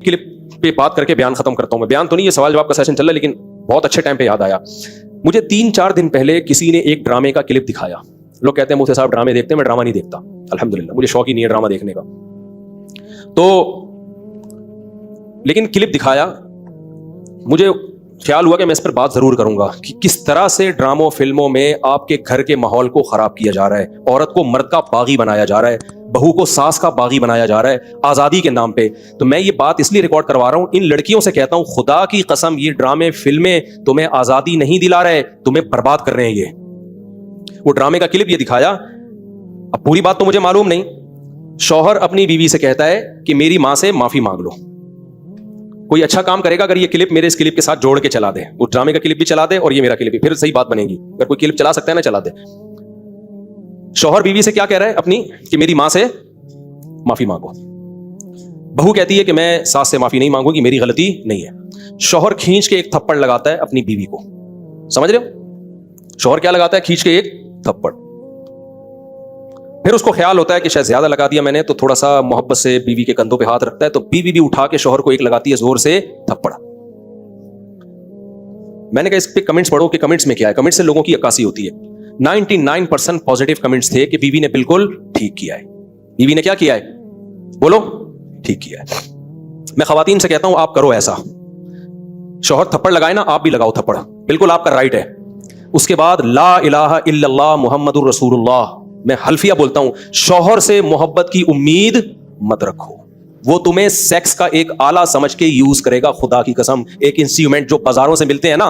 Clip पे बात करके बयान खत्म करता हूं मैं। बयान तो नहीं, ये सवाल जवाब का सेशन चल रहा है, लेकिन बहुत अच्छे टाइम पे याद आया मुझे। 3-4 दिन पहले किसी ने एक ड्रामे का क्लिप दिखाया। लोग कहते हैं मुझसे साहब ड्रामे देखते हैं, मैं ड्रामा नहीं देखता अल्हम्दुलिल्लाह, मुझे शौक ही नहीं है ड्रामा देखने का। तो लेकिन क्लिप दिखाया, मुझे ख्याल हुआ कि मैं इस पर बात जरूर करूंगा कि किस तरह से ड्रामों फिल्मों में आपके घर के माहौल को खराब किया जा रहा है, औरत को मर्द का बागी बनाया जा रहा है, बहू को सास का बागी बनाया जा रहा है आजादी के नाम पे। तो मैं ये बात इसलिए रिकॉर्ड करवा रहा हूं, इन लड़कियों से कहता हूं खुदा की कसम ये ड्रामे फिल्में तुम्हें आजादी नहीं दिला रहे, तुम्हें बर्बाद कर रहे हैं। ये वो ड्रामे का क्लिप ये दिखाया, अब पूरी बात तो मुझे मालूम नहीं। शौहर अपनी बीवी से कहता है कि मेरी मां से माफी मांग लो। कोई अच्छा काम करेगा अगर ये क्लिप मेरे इस क्लिप के साथ जोड़ के चला दे, उस ड्रामे का क्लिप भी चला दे और ये मेरा क्लिप भी, फिर सही बात बनेगी। अगर कोई क्लिप चला सकता है ना, चला दे। शौहर बीवी से क्या कह रहा है अपनी, कि मेरी मां से माफी मांगो। बहू कहती है कि मैं सास से माफी नहीं मांगूंगी, मेरी गलती नहीं है। शौहर खींच के एक थप्पड़ लगाता है अपनी बीवी को। समझ रहे हो? शौहर क्या लगाता है? खींच के एक थप्पड़। फिर उसको ख्याल होता है कि शायद ज्यादा लगा दिया मैंने, तो थोड़ा सा मोहब्बत से बीवी के कंधों पे हाथ रखता है, तो बीवी भी उठा के शौहर को एक लगाती है जोर से थप्पड़। मैंने कहा इस पे कमेंट्स पढ़ो कि कमेंट्स में क्या है। कमेंट्स से लोगों की अक्कासी होती है। 99% पॉजिटिव कमेंट्स थे कि बीवी ने बिल्कुल ठीक किया है। बीवी ने क्या किया है? बोलो, ठीक किया है। मैं खवातीन से कहता हूं आप करो ऐसा। शौहर थप्पड़ लगाए ना, आप भी लगाओ थप्पड़, बिल्कुल आपका राइट है। उसके बाद ला इलाहा इल्लल्लाह मुहम्मदुर रसूलुल्लाह, मैं हल्फिया बोलता हूं, शौहर से मोहब्बत की उम्मीद मत रखो। वो तुम्हें सेक्स का एक आला समझ के यूज करेगा, खुदा की कसम। एक इंस्ट्रूमेंट जो बाजारों से मिलते हैं ना,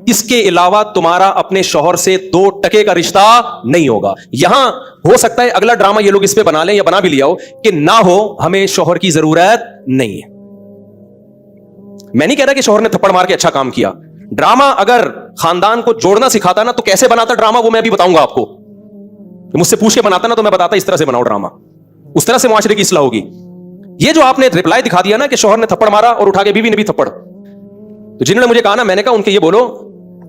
इसके अलावा तुम्हारा अपने शौहर से 2 टके का रिश्ता नहीं होगा। यहां हो सकता है अगला ड्रामा ये लोग इस पे बना लें या बना भी लिया हो कि ना हो, हमें शौहर की जरूरत नहीं है। मैं नहीं कह रहा कि शौहर ने थप्पड़ मार के अच्छा काम किया। ड्रामा अगर खानदान को जोड़ना सिखाता ना, तो कैसे बनाता ड्रामा वो मैं भी बताऊंगा आपको। मुझसे पूछ के बनाता ना, तो मैं बताता इस तरह से बनाओ ड्रामा, उस तरह से मुआशरे की इस्लाह होगी। ये जो आपने रिप्लाई दिखा दिया ना कि शौहर ने थप्पड़ मारा और उठा के बीवी ने भी थप्पड़, तो जिन्होंने मुझे कहा ना, मैंने कहा उनके ये बोलो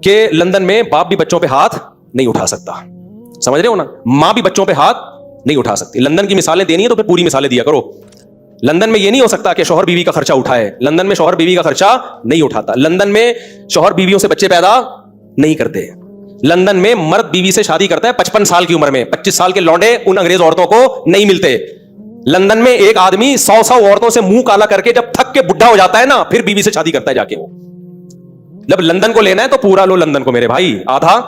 कि लंदन में बाप भी बच्चों पे हाथ नहीं उठा सकता। समझ रहे हो ना? मां भी बच्चों पे हाथ नहीं उठा सकती। लंदन की मिसालें देनी है तो फिर पूरी मिसालें दिया करो। लंदन में ये नहीं हो सकता कि शौहर बीवी का खर्चा उठाए। लंदन में शौहर बीवी का खर्चा नहीं उठाता। लंदन में शौहर बीवियों से बच्चे पैदा नहीं करते। लंदन में मर्द बीवी से शादी करता है 55 साल की उम्र में। 25 साल के लौंडे उन अंग्रेज औरतों को नहीं मिलते। लंदन में एक आदमी 100 औरतों से मुंह काला करके जब थक के बुढ़ा हो जाता है ना, फिर बीवी से शादी करता है जाके। वो जब लंदन को लेना है तो पूरा लो लंदन को मेरे भाई, आधा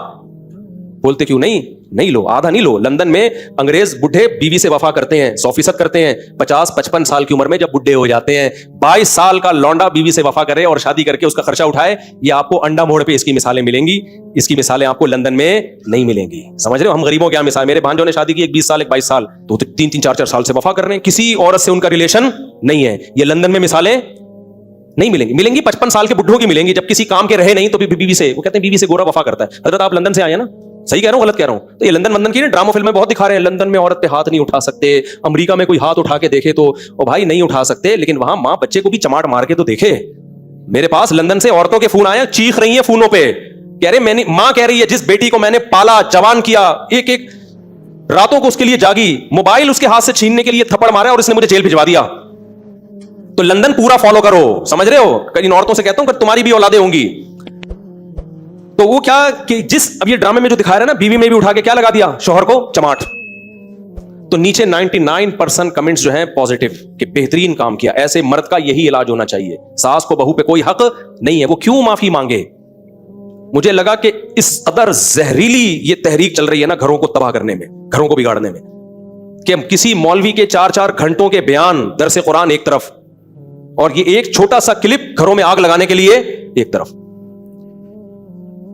बोलते क्यों नहीं? नहीं लो, आधा नहीं लो। लंदन में अंग्रेज बुढ़े बीवी से वफा करते हैं, 100% करते हैं। 50-55 साल की उम्र में जब बुढ़े हो जाते हैं, 22 साल का लौंडा बीवी से वफा करे और शादी करके उसका खर्चा उठाए, ये आपको अंडा मोड़ पे इसकी मिसालें मिलेंगी। इसकी मिसालें आपको लंदन में नहीं मिलेंगी। समझ रहे हो? हम गरीबों क्या मिसाल, मेरे भांजों ने शादी की, एक 20 साल एक 22 साल, तो 3-3, 4-4 साल से वफा कर रहे हैं, किसी औरत से उनका रिलेशन नहीं है। ये लंदन में मिसालें नहीं मिलेंगी। मिलेंगी 55 साल के बुढ़ों की मिलेंगी, जब किसी काम के रहे नहीं तो बीवी से, वो कहते हैं बीवी से गोरा वफा करता है। हजरत आप लंदन से आए ना? सही कह रहा हूं गलत कह रहा हूं? तो ये लंदन की ड्रामा फिल्म में बहुत दिखा रहे हैं, लंदन में औरत पे हाथ नहीं उठा सकते। अमेरिका में कोई हाथ उठा के देखे तो ओ भाई नहीं उठा सकते, लेकिन वहां मां बच्चे को भी चमाट मार के तो देखे। मेरे पास लंदन से औरतों के फोन आए, चीख रही है फोनों पे, कह रहे मैंने, मां कह रही है जिस बेटी को मैंने पाला जवान किया, एक एक रातों को उसके लिए जागी, मोबाइल उसके हाथ से छीनने के लिए थप्पड़ मारा और इसने मुझे जेल भिजवा दिया। तो लंदन पूरा फॉलो करो। समझ रहे हो? इन औरतों से कहता हूं तुम्हारी भी औलादे होंगी। तो वो क्या कि जिस अब ये ड्रामे में जो दिखा रहा है ना, बीवी में भी उठा के क्या लगा दिया? शौहर को चमाट। तो नीचे 99% कमेंट्स जो हैं पॉजिटिव कि बेहतरीन काम किया, ऐसे मर्द का यही इलाज होना चाहिए। सास को बहू पे कोई हक नहीं है, वो क्यों माफी मांगे? मुझे लगा कि इस कदर जहरीली ये तहरीक चल रही है ना घरों को तबाह करने में, घरों को बिगाड़ने में, कि किसी मौलवी के 4-4 घंटों के बयान, दरसे कुरान एक तरफ, और ये एक छोटा सा क्लिप घरों में आग लगाने के लिए एक तरफ।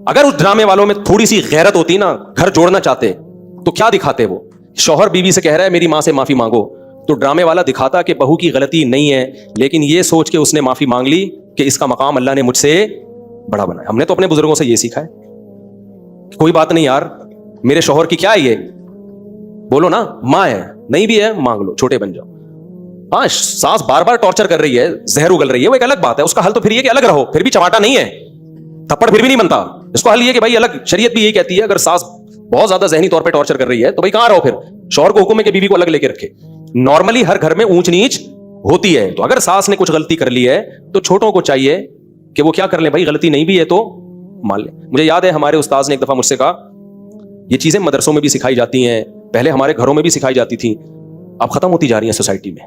अगर उस ड्रामे वालों में थोड़ी सी गैरत होती ना, घर जोड़ना चाहते, तो क्या दिखाते? वो शौहर बीवी से कह रहा है मेरी मां से माफी मांगो, तो ड्रामे वाला दिखाता कि बहू की गलती नहीं है, लेकिन ये सोच के उसने माफी मांग ली कि इसका मकाम अल्लाह ने मुझसे बड़ा बनाया। हमने तो अपने बुजुर्गों से ये सीखा है, कोई बात नहीं यार, मेरे शौहर की क्या है, ये बोलो ना, मां है, नहीं भी है मांग लो, छोटे बन जाओ। हाँ, सास बार बार टॉर्चर कर रही है, जहर उगल रही है, वो एक अलग बात है। उसका हल तो फिर ये कि अलग रहो, फिर भी चमाटा नहीं है, थप्पड़ फिर भी नहीं बनता। इसको हल ये कि भाई अलग, शरीयत भी यही कहती है अगर सास बहुत ज्यादा जहनी तौर पे टॉर्चर कर रही है तो भाई कहां रहो, फिर शौहर को हुक्म है कि बीवी को अलग लेके रखे। नॉर्मली हर घर में ऊंच नीच होती है। तो अगर सास ने कुछ गलती कर ली है तो छोटों को चाहिए कि वो क्या कर ले, भाई गलती नहीं भी है तो मान ले। मुझे याद है हमारे उस्ताद ने एक दफा मुझसे कहा, ये चीजें मदरसों में भी सिखाई जाती हैं, पहले हमारे घरों में भी सिखाई जाती थी, अब खत्म होती जा रही है सोसाइटी में।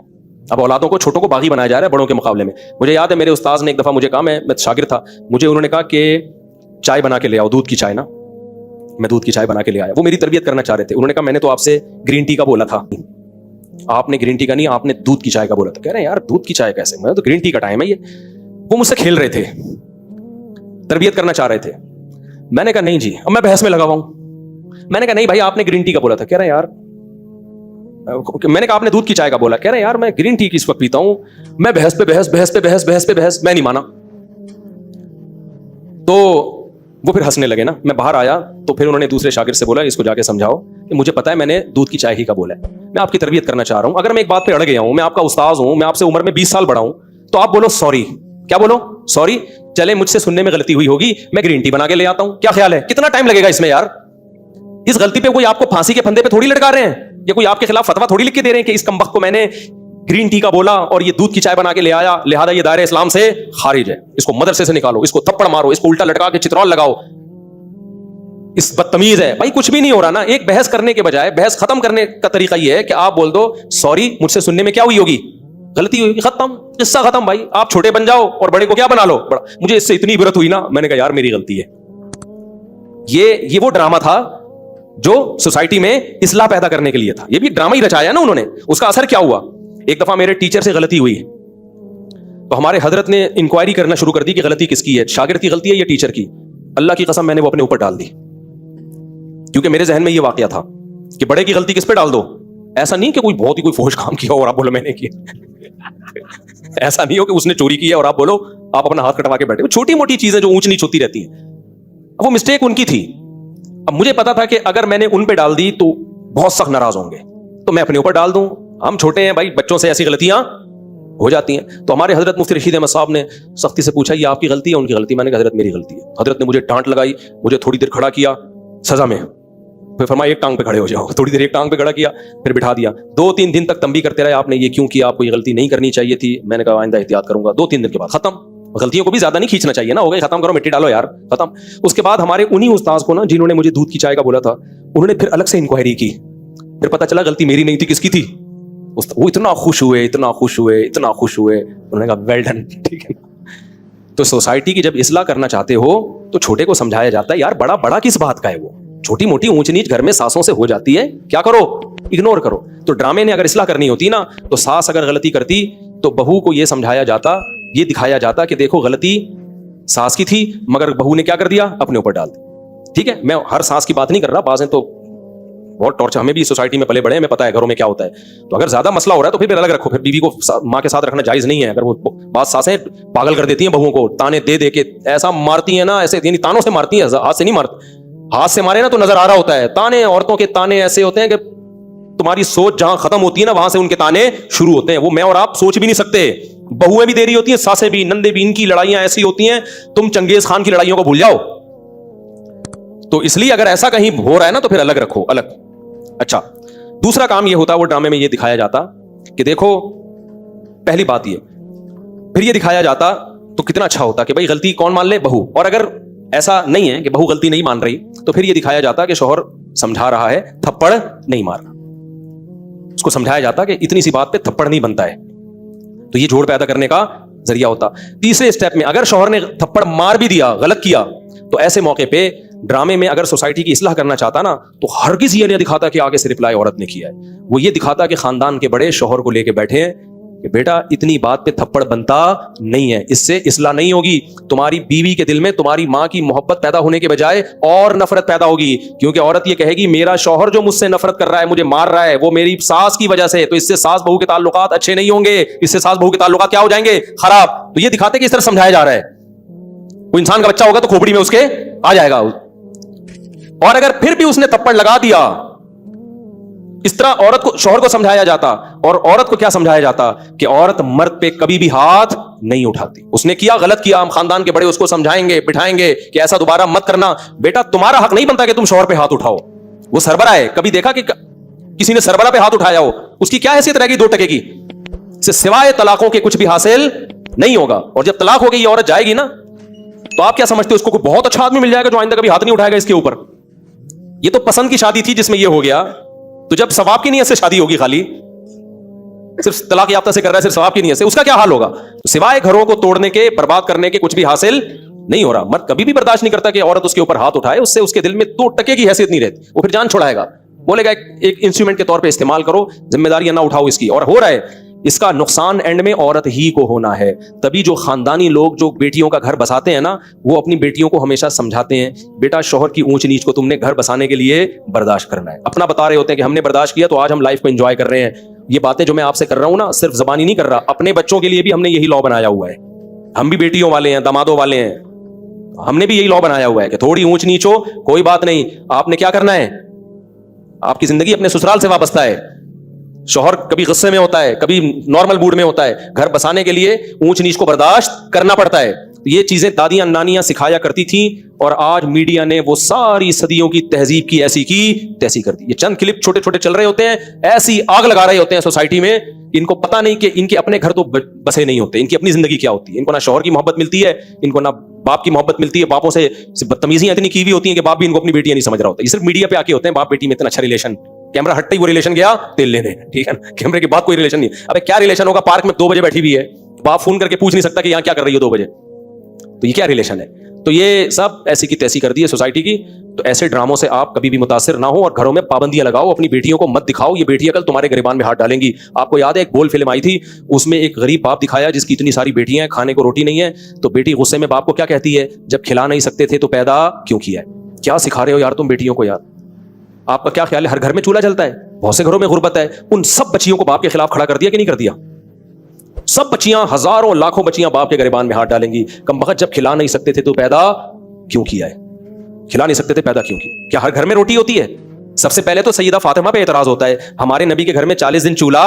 अब औलादों को, छोटों को बागी बनाया जा रहा है बड़ों के मुकाबले में। मुझे याद है मेरे उस्ताद ने एक दफा मुझे कहा, मैं शागिर्द था, मुझे उन्होंने कहा कि चाय बना के ले आओ, दूध की चाय ना। मैं दूध की चाय बना के ले आया। वो मेरी तरबियत करना चाह रहे थे। उन्होंने कहा मैंने तो आपसे ग्रीन टी का बोला था, आपने ग्रीन टी का नहीं, आपने दूध की चाय का बोला था। कह रहे हैं यार दूध की चाय कैसे, मैं तो ग्रीन टी का टाइम है ये। वो मुझसे खेल रहे थे, तरबियत करना चाह रहे थे। मैंने कहा नहीं जी, अब मैं बहस में लगा हुआ हूं। मैंने कहा नहीं भाई आपने ग्रीन टी का बोला था। कह रहे हैं यार, मैंने कहा आपने दूध की चाय का बोला। कह रहे हैं यार मैं ग्रीन टी की इस वक्त पीता हूं। मैं बहस पे बहस, बहस पे बहस, बहस पे बहस, मैं नहीं माना। तो वो फिर हंसने लगे ना। मैं बाहर आया तो फिर उन्होंने दूसरे शागिर्द से बोला इसको जाके समझाओ कि मुझे पता है मैंने दूध की चाय ही का बोला है, मैं आपकी तरबियत करना चाह रहा हूं। अगर मैं एक बात पे अड़ गया हूं, मैं आपका उस्ताद हूं, मैं आपसे उम्र में 20 साल बड़ा हूं, तो आप बोलो सॉरी। क्या बोलो? सॉरी। चले मुझसे सुनने में गलती हुई होगी, मैं ग्रीन टी बना के ले आता हूं। क्या ख्याल है कितना टाइम लगेगा इसमें यार? इस गलती पे कोई आपको फांसी के फंदे पे थोड़ी लटका रहे हैं, या कोई आपके खिलाफ फतवा थोड़ी लिख के दे रहे हैं कि इस कमबख्त को मैंने ग्रीन टी का बोला और ये दूध की चाय बना के ले आया, लिहाजा ये दायरे इस्लाम से खारिज है, इसको मदरसे से निकालो, इसको थप्पड़ मारो, इसको उल्टा लटका के चित्रौल लगाओ, इस बदतमीज है। भाई कुछ भी नहीं हो रहा ना। एक बहस करने के बजाय बहस खत्म करने का तरीका यह है कि आप बोल दो सॉरी, मुझसे सुनने में क्या हुई होगी, गलती हुई, खत्म, किस्सा खत्म। भाई आप छोटे बन जाओ और बड़े को क्या बना लो बड़ा। मुझे इससे इतनी इबरत हुई ना, मैंने कहा यार मेरी गलती है। ये वो ड्रामा था जो सोसाइटी में इस्लाह पैदा करने के लिए था। ये भी ड्रामा ही रचाया ना उन्होंने। उसका असर क्या हुआ? एक दफा मेरे टीचर से गलती हुई तो हमारे हजरत ने इंक्वायरी करना शुरू कर दी कि गलती किसकी है, शागिर्द की गलती है या टीचर की। अल्लाह की कसम मैंने वो अपने ऊपर डाल दी, क्योंकि मेरे जहन में ये वाकया था कि बड़े की गलती किस पे डाल दो। ऐसा नहीं कि कोई बहुत ही कोई फोश काम किया और आप बोलो मैंने किया। ऐसा नहीं हो कि उसने चोरी की है और आप बोलो, आप अपना हाथ कटवा के बैठे। छोटी मोटी चीजें जो ऊंच नीच होती रहती है, अब वो मिस्टेक उनकी थी। अब मुझे पता था कि अगर मैंने उन पे डाल दी तो बहुत सख्त नाराज होंगे, तो मैं अपने ऊपर डाल दूं। हम छोटे हैं भाई, बच्चों से ऐसी गलतियां हो जाती हैं। तो हमारे हजरत मुफ्ती रशीद अहमद साहब ने सख्ती से पूछा ये आपकी गलती है उनकी गलती? मैंने कहा हजरत मेरी गलती है। हजरत ने मुझे डांट लगाई, मुझे थोड़ी देर खड़ा किया सजा में, फिर फरमाया एक टांग पे खड़े हो जाओ। थोड़ी देर एक टांग पे खड़ा किया, फिर बिठा दिया। 2-3 दिन तक तंबी करते रहे, आपने ये क्यों किया, आपको ये गलती नहीं करनी चाहिए थी। मैंने कहा आइंदा एहतियात करूंगा। 2-3 दिन के बाद खत्म। गलतियों को भी ज्यादा नहीं खींचना चाहिए ना, हो गई खत्म करो, मिट्टी डालो यार, खत्म। उसके बाद हमारे उन्हीं उस्ताद को ना, जिन्होंने मुझे दूध की चाय का बोला था, उन्होंने फिर अलग से इंक्वायरी की। फिर पता चला गलती मेरी नहीं थी, किसकी थी? वो इतना खुश हुए, इतना खुश हुए, इतना खुश हुए। उन्होंने कहा वेल डन, ठीक है। तो सोसाइटी की जब इस्लाह करना चाहते हो तो छोटे को समझाया जाता है यार बड़ा बड़ा किस बात का है। वो छोटी मोटी ऊंच नीच घर में सासों से हो जाती है, क्या करो, इग्नोर करो। तो ड्रामे ने अगर इस्लाह करनी होती ना, तो सास अगर गलती करती तो बहू को यह समझाया जाता, ये दिखाया जाता कि देखो गलती सास की थी, मगर बहू ने क्या कर दिया, अपने ऊपर डाल दी। ठीक है, मैं हर सास की बात नहीं कर रहा, बाज़ हैं तो बहुत टॉर्चर, हमें भी सोसाइटी में पले बड़े हैं, हमें पता है घरों में क्या होता है। तो अगर ज्यादा मसला हो रहा है तो फिर अलग रखो, फिर बीवी को माँ के साथ रखना जायज नहीं है। अगर वो बात सासें पागल कर देती हैं बहुओं को, ताने दे दे के ऐसा मारती हैं ना, ऐसे तानों से मारती हैं, हाथ से नहीं मारती। हाथ से मारे ना तो नजर आ रहा होता है। ताने, औरतों के ताने ऐसे होते हैं कि तुम्हारी सोच जहां खत्म होती है ना, वहां से उनके ताने शुरू होते हैं। वो मैं और आप सोच भी नहीं सकते। बहुएं भी दे रही होती हैं, सासें भी, नंदे भी। इनकी लड़ाइयां ऐसी होती हैं, तुम चंगेज खान की लड़ाइयों को भूल जाओ। तो इसलिए अगर ऐसा कहीं हो रहा है ना तो फिर अलग रखो, अलग। अच्छा, दूसरा काम ये होता, वो ड्रामे में ये दिखाया जाता कि देखो, पहली बात ये, फिर ये दिखाया जाता तो कितना अच्छा होता कि भाई गलती कौन मान ले, बहू। और अगर ऐसा नहीं है कि बहू गलती नहीं मान रही, तो फिर ये दिखाया जाता कि शौहर समझा रहा है, थप्पड़ नहीं मारना। उसको समझाया जाता कि इतनी सी बात पे थप्पड़ नहीं बनता है। तो ये जोड़ पैदा करने का जरिया होता। तीसरे स्टेप में अगर शौहर ने थप्पड़ मार भी दिया, गलत किया, तो ऐसे मौके पे ड्रामे में अगर सोसाइटी की इस्लाह करना चाहता ना, तो हरगिज़ ये नहीं दिखाता कि आगे से रिप्लाई औरत ने किया है। वो ये दिखाता कि खानदान के बड़े शौहर को लेके बैठे हैं कि बेटा इतनी बात पे थप्पड़ बनता नहीं है, इससे इस्लाह नहीं होगी। तुम्हारी बीवी के दिल में तुम्हारी माँ की मोहब्बत पैदा होने के बजाय और नफरत पैदा होगी, क्योंकि औरत ये कहेगी मेरा शौहर जो मुझसे नफरत कर रहा है, मुझे मार रहा है, वो मेरी सास की वजह से। तो इससे सास बहू के ताल्लुकात अच्छे नहीं होंगे, इससे सास बहू के ताल्लुकात क्या हो जाएंगे, खराब। तो ये दिखाते कि इस तरह समझाया जा रहा है। कोई इंसान का बच्चा होगा तो खोपड़ी में उसके आ जाएगा, और अगर फिर भी उसने थप्पड़ लगा दिया, इस तरह औरत को, शौहर को समझाया जाता। और औरत को क्या समझाया जाता कि औरत मर्द पे कभी भी हाथ नहीं उठाती। उसने किया, गलत किया, हम खानदान के बड़े उसको समझाएंगे, बिठाएंगे कि ऐसा दोबारा मत करना। बेटा तुम्हारा हक नहीं बनता कि तुम शौहर पे हाथ उठाओ। वो सरबरा है, कभी देखा कि किसी ने सरबरा पे हाथ उठाया हो? उसकी क्या हैसियत रहेगी 2 टके की? सिवाय तलाकों के कुछ भी हासिल नहीं होगा। और जब तलाक हो गई ये औरत जाएगी ना, तो आप क्या समझते हो उसको कोई बहुत अच्छा आदमी मिल जाएगा जो आइंदा कभी हाथ नहीं उठाएगा इसके ऊपर? ये तो पसंद की शादी थी जिसमें ये हो गया। तो जब सवाब की नीयत से शादी होगी, खाली सिर्फ तलाक याफ्ता से कर रहा है, सिर्फ सवाब की नीयत से, उसका क्या हाल होगा? तो सिवाय घरों को तोड़ने के, बर्बाद करने के कुछ भी हासिल नहीं हो रहा। मर्द कभी भी बर्दाश्त नहीं करता कि औरत उसके ऊपर हाथ उठाए, उससे उसके दिल में 2 टके की हैसियत नहीं रहती। वो फिर जान छुड़ाएगा, बोलेगा एक इंस्ट्रूमेंट के तौर पे इस्तेमाल करो, जिम्मेदारियां ना उठाओ इसकी। और हो रहा है, इसका नुकसान एंड में औरत ही को होना है। तभी जो खानदानी लोग जो बेटियों का घर बसाते हैं ना, वो अपनी बेटियों को हमेशा समझाते हैं, बेटा शौहर की ऊंच नीच को तुमने घर बसाने के लिए बर्दाश्त करना है। अपना बता रहे होते हैं कि हमने बर्दाश्त किया तो आज हम लाइफ को एंजॉय कर रहे हैं। ये बातें जो मैं आपसे कर रहा हूं ना, सिर्फ जबानी नहीं कर रहा, अपने बच्चों के लिए भी हमने यही लॉ बनाया हुआ है। हम भी बेटियों वाले हैं, दामादों वाले हैं, हमने भी यही लॉ बनाया हुआ है कि थोड़ी ऊंच नीच हो कोई बात नहीं, आपने क्या करना है, आपकी जिंदगी अपने ससुराल से वाबस्ता है। शौहर कभी गुस्से में होता है, कभी नॉर्मल मूड में होता है, घर बसाने के लिए ऊंच नीच को बर्दाश्त करना पड़ता है। ये चीजें दादियां नानियां सिखाया करती थी, और आज मीडिया ने वो सारी सदियों की तहजीब की ऐसी की तैसी कर दी। ये चंद क्लिप छोटे छोटे चल रहे होते हैं, ऐसी आग लगा रहे होते हैं सोसाइटी में, इनको पता नहीं कि इनके अपने घर तो बसे नहीं होते, इनकी अपनी जिंदगी क्या होती है। इनको ना शौहर की मोहब्बत मिलती है, इनको ना बाप की मोहब्त मिलती है, बापों से बदतमीजियां इतनी की हुई होती हैं कि बाप भी इनको अपनी बेटियां नहीं समझ रहा होता। ये सिर्फ मीडिया पे आके होते हैं, बाप बेटी में इतना अच्छा रिलेशन, कैमरा हटते ही वो रिलेशन गया तेल लेने, ठीक है ना, कैमरे के बाद कोई रिलेशन नहीं। अबे क्या रिलेशन होगा, पार्क में 2 बजे बैठी हुई है, बाप फोन करके पूछ नहीं सकता कि यहां क्या कर रही हो 2 बजे, तो ये क्या रिलेशन है? तो ये सब ऐसी की तैसी कर दी है सोसाइटी की। तो ऐसे ड्रामों से आप कभी भी मुतासिर ना हो, और घरों में पाबंदियां लगाओ, अपनी बेटियों को मत दिखाओ, ये बेटियां कल तुम्हारे गिरबान में हाथ डालेंगी। आपको याद है एक बोल फिल्म आई थी, उसमें एक गरीब बाप दिखाया जिसकी इतनी सारी बेटियां हैं, खाने को रोटी नहीं है, तो बेटी गुस्से में बाप को क्या कहती है, जब खिला नहीं सकते थे तो पैदा क्यों किया है? क्या सिखा रहे हो यार तुम बेटियों को यार? आपका क्या ख्याल है, हर घर में चूल्हा जलता है, बहुत से घरों में गुर्बत है, उन सब बच्चियों को बाप के खिलाफ खड़ा कर दिया कि नहीं कर दिया? सब बच्चियां, हजारों लाखों बच्चियां बाप के गिरबान में हाथ डालेंगी। कमबख्त जब खिला नहीं सकते थे तो पैदा क्यों किया है? खिला नहीं सकते थे पैदा क्यों किया? क्या हर घर में रोटी होती है? सबसे पहले तो सैयदा फातिमा पे एतराज होता है, हमारे नबी के घर में 40 दिन चूल्हा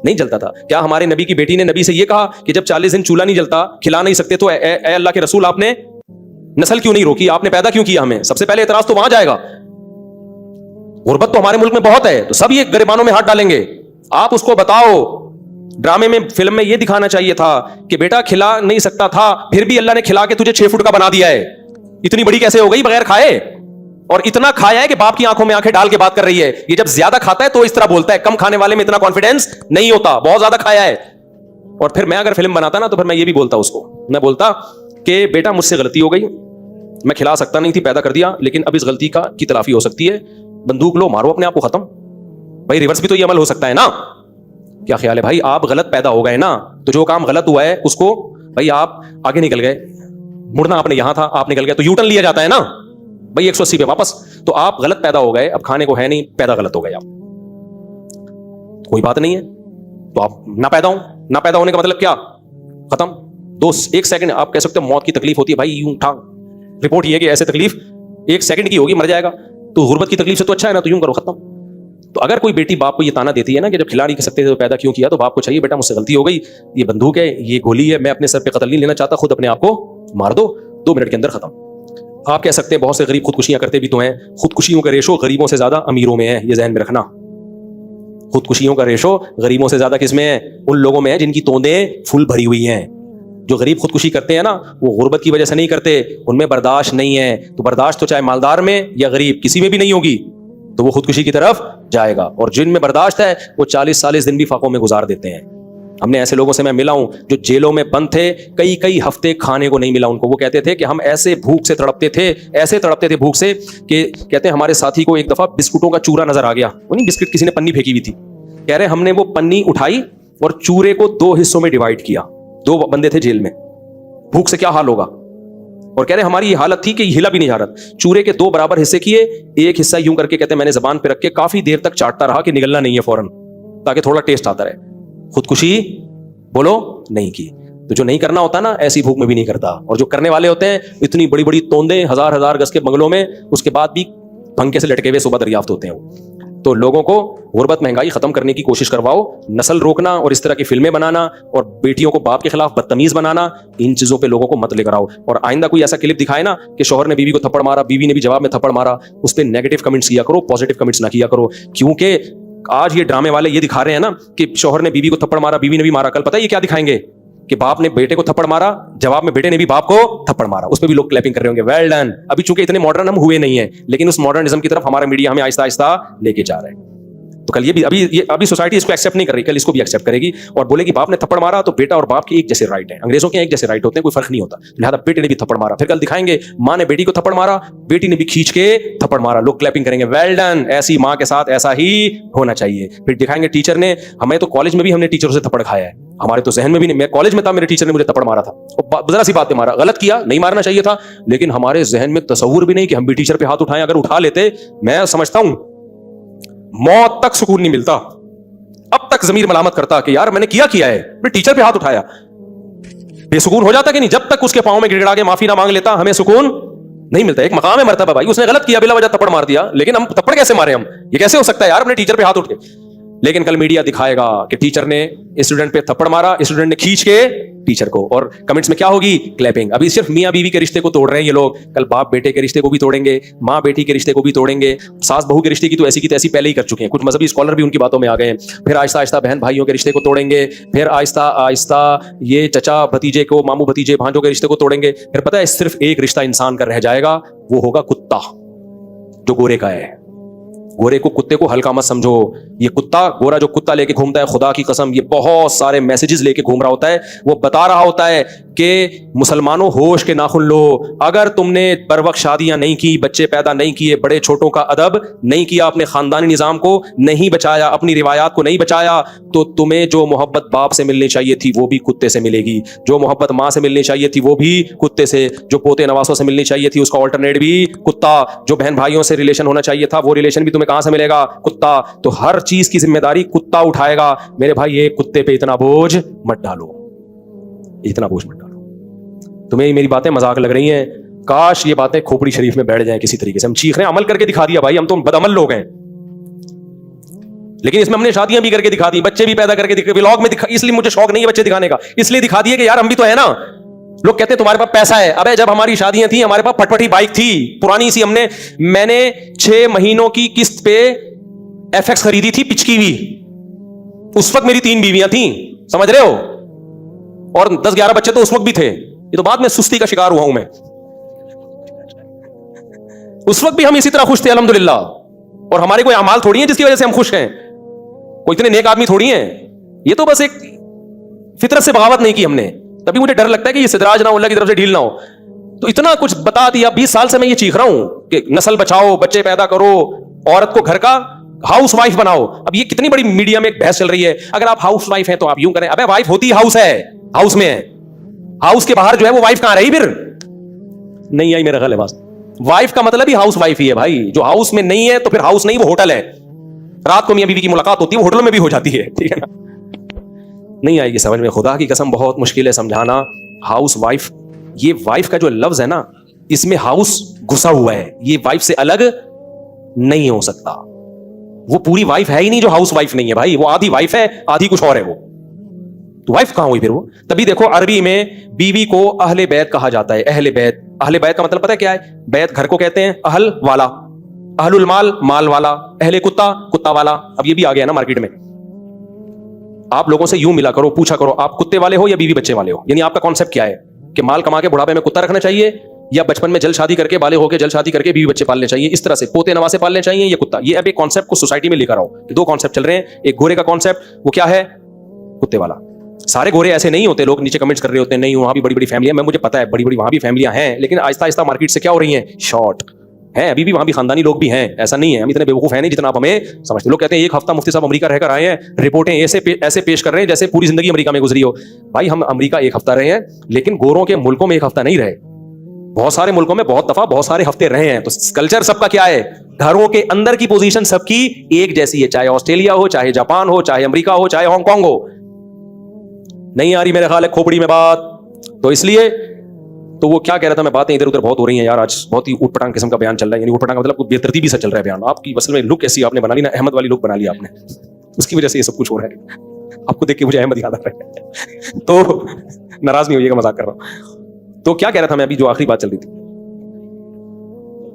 नहीं जलता था। क्या हमारे नबी की बेटी ने नबी से यह कहा कि जब 40 दिन चूल्हा नहीं जलता, खिला नहीं सकते, तो ए अल्लाह के रसूल आपने नस्ल क्यों नहीं रोकी, आपने पैदा क्यों किया हमें? सबसे पहले एतराज तो वहां जाएगा। गुर्बत तो हमारे मुल्क में बहुत है, तो सब ये गिरबानों में हाथ डालेंगे। आप उसको बताओ, ड्रामे में, फिल्म में ये दिखाना चाहिए था कि बेटा खिला नहीं सकता था, फिर भी अल्लाह ने खिला के तुझे 6 फुट का बना दिया है, इतनी बड़ी कैसे हो गई बगैर खाए? और इतना खाया है कि बाप की आंखों में आंखें डाल के बात कर रही है। ये जब ज्यादा खाता है तो इस तरह बोलता है, कम खाने वाले में इतना कॉन्फिडेंस नहीं होता, बहुत ज्यादा खाया है। और फिर मैं अगर फिल्म बनाता ना, तो फिर मैं ये भी बोलता उसको, मैं बोलता कि बेटा मुझसे गलती हो गई, मैं खिला सकता नहीं थी, पैदा कर दिया, लेकिन अब इस गलती की तलाफी हो सकती है, बंदूक लो, मारो अपने आप को खत्म। भाई रिवर्स भी तो ये अमल हो सकता है ना? क्या ख्याल है भाई? आप गलत पैदा हो गए ना, तो जो काम गलत हुआ है उसको, भाई आप आगे निकल गए, मुड़ना आपने यहां था, आप निकल गए, तो यूटर्न लिया जाता है ना भाई, 180 पे वापस। तो आप गलत पैदा हो गए, अब खाने को है नहीं, पैदा गलत हो गए आप, कोई बात नहीं है, तो आप ना पैदा हो, ना पैदा होने का मतलब क्या? खत्म। 1 सेकंड आप कह सकते हो मौत की तकलीफ होती है, भाई यूं उठा, रिपोर्ट ये कि ऐसे तकलीफ 1 सेकंड की होगी, मर जाएगा, तो गुर्बत की तकलीफ से तो अच्छा है ना, तो यूं करो, खत्म। तो अगर कोई बेटी बाप को ये ताना देती है ना कि जब खिला नहीं सकते थे तो पैदा क्यों किया, तो बाप को चाहिए, बेटा मुझसे गलती हो गई, ये बंदूक है, ये गोली है, मैं अपने सर पे कत्ल नहीं लेना चाहता, खुद अपने आप को मार दो, 2 मिनट के अंदर खत्म। आप कह सकते हैं बहुत से गरीब खुदकुशियां करते भी तो हैं, खुदकुशियों का रेशो गरीबों से ज्यादा अमीरों में है, ये ज़हन में रखना। खुदकुशियों का रेशो गरीबों से ज्यादा किसमें है? उन लोगों में है जिनकी तोंदें फुल भरी हुई हैं। जो गरीब खुदकुशी करते हैं ना, वो गुर्बत की वजह से नहीं करते, उनमें बर्दाश्त नहीं है। तो बर्दाश्त तो चाहे मालदार में या गरीब किसी में भी नहीं होगी, तो वो खुदकुशी की तरफ जाएगा। और जिनमें बर्दाश्त है वो 40-40 दिन भी फाकों में गुजार देते हैं। हमने ऐसे लोगों से मैं मिला हूं जो जेलों में बंद थे, कई हफ्ते खाने को नहीं मिला उनको। वो कहते थे कि हम ऐसे भूख से तड़पते थे, ऐसे तड़पते थे भूख से कि कहते हैं हमारे साथी को एक दफा बिस्कुटों का चूरा नजर आ गया, वो नहीं बिस्किट किसी ने पन्नी फेंकी हुई थी, कह रहे हमने वो पन्नी उठाई और चूरे को 2 हिस्सों में डिवाइड किया। 2 बंदे थे जेल में, भूख से क्या हाल होगा। और कह रहे हमारी ये हालत थी कि हिला भी नहीं जा रहा। चूरे के 2 बराबर हिस्से किए, एक हिस्सा यूं करके कहते मैंने जबान पे रख के काफी देर तक चाटता रहा कि निगलना नहीं है फौरन, ताकि थोड़ा टेस्ट आता रहे। खुदकुशी बोलो नहीं की। तो जो नहीं करना होता ना, ऐसी भूख में भी नहीं करता। और जो करने वाले होते हैं इतनी बड़ी बड़ी तोंदे, हजार गज के बंगलों में, उसके बाद भी पंखे से लटके हुए सुबह दरियाफ्त होते हैं वो। तो लोगों को गुर्बत महंगाई खत्म करने की कोशिश करवाओ, नस्ल रोकना और इस तरह की फिल्में बनाना और बेटियों को बाप के खिलाफ बदतमीज बनाना, इन चीजों पे लोगों को मत लेकर आओ। और आइंदा कोई ऐसा क्लिप दिखाए ना कि शौहर ने बीवी को थप्पड़ मारा, बीवी ने भी जवाब में थप्पड़ मारा, उस पर नेगेटिव कमेंट्स किया करो, पॉजिटिव कमेंट्स ना किया करो। क्योंकि آج یہ ڈرامے والے یہ دکھا رہے ہیں نا کہ شوہر نے بیوی کو تھپڑ مارا, بیوی نے بھی مارا. کل پتہ ہے یہ کیا دکھائیں گے کہ باپ نے بیٹے کو تھپڑ مارا, جواب میں بیٹے نے بھی باپ کو تھپڑ مارا. اس پہ بھی لوگ کلیپنگ کر رہے ہوں گے, ویل ڈن. ابھی چونکہ اتنے ماڈرن ہم ہوئے نہیں ہیں, لیکن اس ماڈرنزم کی طرف ہمارا میڈیا ہمیں آہستہ آہستہ لے کے جا رہا ہے. تو کل یہ بھی ابھی سوسائٹی اس کو ایکسیپٹ نہیں کر رہی, کل اس کو بھی ایکسیپٹ کرے گی اور بولے گی باپ نے تھپڑ مارا تو بیٹا اور باپ کے ایک جیسے رائٹ ہیں, انگریزوں کے ایک جیسے رائٹ ہوتے ہیں, کوئی فرق نہیں ہوتا. لہٰذا بیٹے نے بھی تھپڑ مارا. پھر کل دکھائیں گے ماں نے بیٹی کو تھپڑ مارا, بیٹی نے بھی کھینچ کے تھپڑ مارا, لوگ کلیپنگ کریں گے, ویل ڈن, ایسی ماں کے ساتھ ایسا ہی ہونا چاہیے. پھر دکھائیں گے ٹیچر نے, ہمیں تو کالج میں بھی ہم نے ٹیچروں سے تھپڑ کھایا ہے, ہمارے تو ذہن میں بھی نہیں. میں کالج میں تھا, میرے ٹیچر نے مجھے تھپڑ مارا تھا, ذرا سی بات پہ مارا, غلط کیا, نہیں مارنا چاہیے تھا, لیکن ہمارے ذہن میں تصور بھی نہیں کہ ہم بھی ٹیچر پہ ہاتھ اٹھائیں. اگر اٹھا لیتے, میں سمجھتا ہوں موت تک سکون نہیں ملتا. اب تک ضمیر ملامت کرتا کہ یار میں نے کیا ہے, میں ٹیچر پہ ہاتھ اٹھایا. بے سکون ہو جاتا کہ نہیں, جب تک اس کے پاؤں میں گڑ گڑا کے معافی نہ مانگ لیتا ہمیں سکون نہیں ملتا. ایک مقام ہے مرتبہ بھائی, اس نے غلط کیا, بلا وجہ تھپڑ مار دیا, لیکن ہم تھپڑ کیسے مارے, ہم یہ کیسے ہو سکتا ہے یار, اپنے ٹیچر پہ ہاتھ اٹھ کے. لیکن کل میڈیا دکھائے گا کہ ٹیچر نے اسٹوڈنٹ پہ تھپڑ مارا, اسٹوڈنٹ نے کھینچ کے ٹیچر کو, اور کمنٹس میں کیا ہوگی, کلیپنگ. ابھی صرف میاں بیوی کے رشتے کو توڑ رہے ہیں یہ لوگ, کل باپ بیٹے کے رشتے کو بھی توڑیں گے, ماں بیٹی کے رشتے کو بھی توڑیں گے, ساس بہو کے رشتے کی تو ایسی پہلے ہی کر چکے ہیں, کچھ مذہبی اسکالر بھی ان کی باتوں میں آ گئے ہیں. پھر آہستہ آہستہ بہن بھائیوں کے رشتے کو توڑیں گے, پھر آہستہ آہستہ یہ چچا بھتیجے کو, ماموں بھتیجے بھانجوں کے رشتے کو توڑیں گے. پھر پتہ ہے صرف ایک رشتہ انسان کا رہ جائے گا, وہ ہوگا کتا, جو گورے کا ہے. گورے کو, کتے کو ہلکا مت سمجھو. یہ کتا, گورا جو کتا لے کے گھومتا ہے, خدا کی قسم یہ بہت سارے میسیجز لے کے گھوم رہا ہوتا ہے. وہ بتا رہا ہوتا ہے کہ مسلمانوں ہوش کے ناخن لو, اگر تم نے بر وقت شادیاں نہیں کی, بچے پیدا نہیں کیے, بڑے چھوٹوں کا ادب نہیں کیا, اپنے خاندانی نظام کو نہیں بچایا, اپنی روایات کو نہیں بچایا, تو تمہیں جو محبت باپ سے ملنی چاہیے تھی وہ بھی کتے سے ملے گی, جو محبت ماں سے ملنی چاہیے تھی وہ بھی کتے سے, جو پوتے نواسوں سے ملنی چاہیے تھی اس کا آلٹرنیٹ بھی کتا, جو بہن بھائیوں سے ریلیشن ہونا چاہیے تھا وہ ریلیشن بھی تمہیں کہاں سے ملے گا, کتا. تو ہر چیز کی ذمہ داری کتا اٹھائے گا. میرے بھائی ایک کتے پہ اتنا بوجھ مت ڈالو, اتنا بوجھ مت ڈالو. تمہیں میری باتیں مذاق لگ رہی ہیں, کاش یہ باتیں کھوپڑی شریف میں بیٹھ جائیں کسی طریقے سے. ہم چیخ رہے ہیں, عمل کر کے دکھا دیا بھائی, ہم تو بدعمل لوگ ہیں, لیکن اس میں ہم نے شادیاں بھی کر کے دکھا دی, بچے بھی پیدا کر کے دکھا, ولاگ میں دکھا. اس لیے مجھے شوق نہیں ہے بچے دکھانے کا, اس لیے دکھا دیے کہ یار ہم بھی تو ہے نا. لوگ کہتے ہیں تمہارے پاس پیسہ ہے. ابے جب ہماری شادیاں تھیں ہمارے پاس پٹپٹی بائک تھی, پرانی سی, میں نے 6 مہینوں کی قسط پہ ایف ایکس خریدی تھی پچکی ہوئی. اس وقت میری 3 بیویاں تھیں, سمجھ رہے ہو, اور 10-11 بچے تو اس وقت بھی تھے. یہ تو بعد میں سستی کا شکار ہوا ہوں میں, اس وقت بھی ہم اسی طرح خوش تھے الحمدللہ. اور ہمارے کوئی اعمال تھوڑی ہیں جس کی وجہ سے ہم خوش ہیں, کوئی اتنے نیک آدمی تھوڑی ہیں. یہ تو بس ایک فطرت سے بغاوت نہیں کی ہم نے, تبھی مجھے ڈر لگتا ہے کہ یہ سدراج نہ ہو, اللہ کی طرف سے ڈھیل نہ ہو. تو اتنا کچھ بتا دیا, 20 سال سے میں یہ چیخ رہا ہوں کہ نسل بچاؤ, بچے پیدا کرو, عورت کو گھر کا ہاؤس وائف بناؤ. اب یہ کتنی بڑی میڈیا میں ایک بحث چل رہی ہے, اگر آپ ہاؤس وائف ہیں تو آپ یوں کریں. ابے وائف ہوتی ہاؤس ہے, ہاؤس میں ہے, ہاؤس کے باہر جو ہے وہ وائف کہاں رہی. پھر نہیں آئی میرا خیال ہے بس. وائف کا مطلب ہی ہاؤس وائف ہی ہے بھائی. جو ہاؤس میں نہیں ہے تو پھر ہاؤس نہیں, وہ ہوٹل ہے. رات کو میاں بیوی کی ملاقات ہوتی ہے, وہ ہوٹلوں میں بھی ہو جاتی ہے, ٹھیک ہے نا. نہیں آئے گی سمجھ میں, خدا کی قسم بہت مشکل ہے سمجھانا. ہاؤس وائف, یہ وائف کا جو لفظ ہے نا, اس میں ہاؤس گھسا ہوا ہے, یہ وائف سے الگ نہیں ہو سکتا. وہ پوری وائف ہے ہی نہیں جو ہاؤس وائف نہیں ہے بھائی, وہ آدھی وائف ہے آدھی کچھ اور ہے. وہ تو وائف کہاں ہوئی پھر وہ. تبھی دیکھو عربی میں بیوی کو اہل بیت کہا جاتا ہے. اہل بیت, اہل بیت کا مطلب پتہ ہے کیا ہے؟ بیت گھر کو کہتے ہیں, اہل والا, اہل المال مال والا, اہل کتا کتا والا. اب یہ بھی آ گیا نا مارکیٹ میں. آپ لوگوں سے یوں ملا کرو, پوچھا کرو آپ کتے والے ہو یا بیوی بچے والے ہو, یعنی آپ کا کانسیپٹ کیا ہے کہ مال کما کے بڑھاپے میں کتا رکھنا چاہیے, یا بچپن میں جلد شادی کر کے بالغ ہو کے جلد شادی کر کے بیوی بچے پالنے چاہیے, اس طرح سے پوتے نواسے پالنے چاہیے, یہ کتا. یہ اب ایک کانسیپٹ کو سوسائٹی میں لے کر آؤ. 2 کانسیپٹ چل رہے ہیں. ایک گورے کا کانسیپٹ, وہ کیا ہے, کتے والا. سارے گورے ایسے نہیں ہوتے, لوگ نیچے کمنٹس کر رہے ہوتے ہیں نہیں وہاں بھی بڑی بڑی فیملیاں, میں مجھے پتا ہے بڑی بڑی وہاں بھی فیملیاں ہیں, لیکن آہستہ آہستہ مارکیٹ سے کیا ہو رہی ہیں, شارٹ ہیں. ابھی بھی وہاں بھی خاندانی لوگ بھی ہیں, ایسا نہیں ہے, ہم اتنے بیوقوف ہیں نہیں جتنا آپ ہمیں سمجھتے. لوگ کہتے ہیں 1 ہفتہ مفتی صاحب امریکہ رہ کر آئے ہیں, رپورٹیں ایسے پیش کر رہے ہیں جیسے پوری زندگی امریکہ میں گزری ہو. بھائی ہم امریکہ 1 ہفتہ رہے ہیں, لیکن گوروں کے ملکوں میں 1 ہفتہ نہیں رہے, بہت سارے ملکوں میں بہت دفعہ بہت سارے ہفتے رہے ہیں. تو کلچر سب کا کیا ہے, گھروں کے اندر کی پوزیشن سب کی ایک جیسی ہے, چاہے آسٹریلیا ہو, چاہے جاپان ہو, چاہے امریکہ ہو, چاہے ہانگ کانگ ہو. نہیں آ رہی میرے خیال ہے کھوپڑی میں بات. تو اس لیے تو وہ کیا کہہ رہا تھا میں, باتیں ادھر ادھر بہت ہو رہی ہیں یار, آج بہت ہی اوٹ پٹانگ قسم کا بیان چل رہا ہے. یعنی اوٹ پٹانگ مطلب بے ترتیبی سے چل رہا ہے بیان. آپ کی اصل میں لک ایسی آپ نے بنا لی نا, احمد والی لک بنا لی آپ نے, اس کی وجہ سے یہ سب کچھ ہو رہا ہے. آپ کو دیکھ کے مجھے احمد یاد آ رہا ہے, تو ناراض نہیں ہوئیے گا, مذاق کر رہا ہوں. تو کیا کہہ رہا تھا میں, ابھی جو آخری بات چل رہی تھی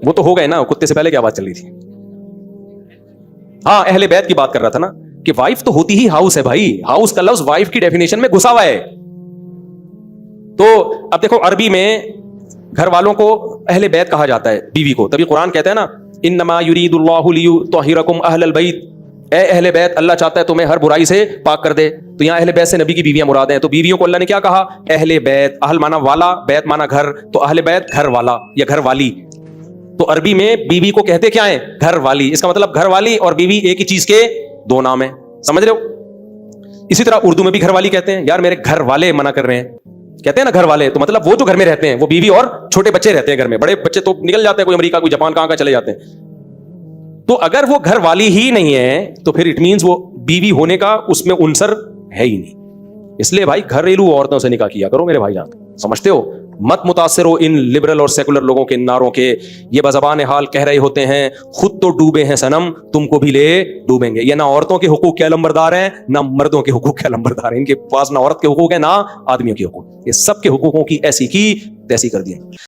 وہ تو ہو گئے نا, کتے سے پہلے کیا بات چل رہی تھی. ہاں اہل بیت کی بات کر رہا تھا نا کہ وائف تو ہوتی ہی ہاؤس ہے بھائی, ہاؤس کا لفظ وائف کی ڈیفینیشن میں گھسا ہوا ہے. تو اب دیکھو عربی میں گھر والوں کو اہل بیت کہا جاتا ہے, بیوی کو, تبھی قرآن کہتا ہے نا انما یرید اللہ لیطہرکم اہل البیت, اے اہل بیت اللہ چاہتا ہے تمہیں ہر برائی سے پاک کر دے. تو یہاں اہل بیت سے نبی کی بیویاں مراد ہیں. تو بیویوں کو اللہ نے کیا کہا؟ اہل بیت. اہل مانا والا, بیت مانا گھر, تو اہل بیت گھر والا یا گھر والی. تو عربی میں بیوی کو کہتے کیا ہیں؟ گھر والی. اس کا مطلب گھر والی اور بیوی ایک ہی چیز کے دو نام ہیں, سمجھ رہے ہو؟ اسی طرح اردو میں بھی گھر والی کہتے ہیں. یار میرے گھر والے منع کر رہے ہیں, کہتے ہیں نا گھر والے, تو مطلب وہ جو گھر میں رہتے ہیں وہ بیوی اور چھوٹے بچے رہتے ہیں گھر میں. بڑے بچے تو نکل جاتے ہیں, کوئی امریکہ کوئی جاپان کہاں چلے جاتے ہیں. تو اگر وہ گھر والی ہی نہیں ہے تو پھر اٹ مینز وہ بیوی ہونے کا اس میں عنصر ہے ہی نہیں. اس لیے بھائی گھریلو عورتوں سے نکاح کیا کرو میرے بھائی جان, سمجھتے ہو؟ مت متاثر ہو ان لبرل اور سیکولر لوگوں کے نعروں کے. یہ بزبان حال کہہ رہے ہوتے ہیں خود تو ڈوبے ہیں صنم, تم کو بھی لے ڈوبیں گے. یہ نہ عورتوں کے حقوق کے علمبردار ہیں نہ مردوں کے حقوق کے علمبردار ہیں. ان کے پاس نہ عورت کے حقوق ہیں نہ آدمیوں کے حقوق. یہ سب کے حقوقوں کی ایسی کی تیسی کر دی.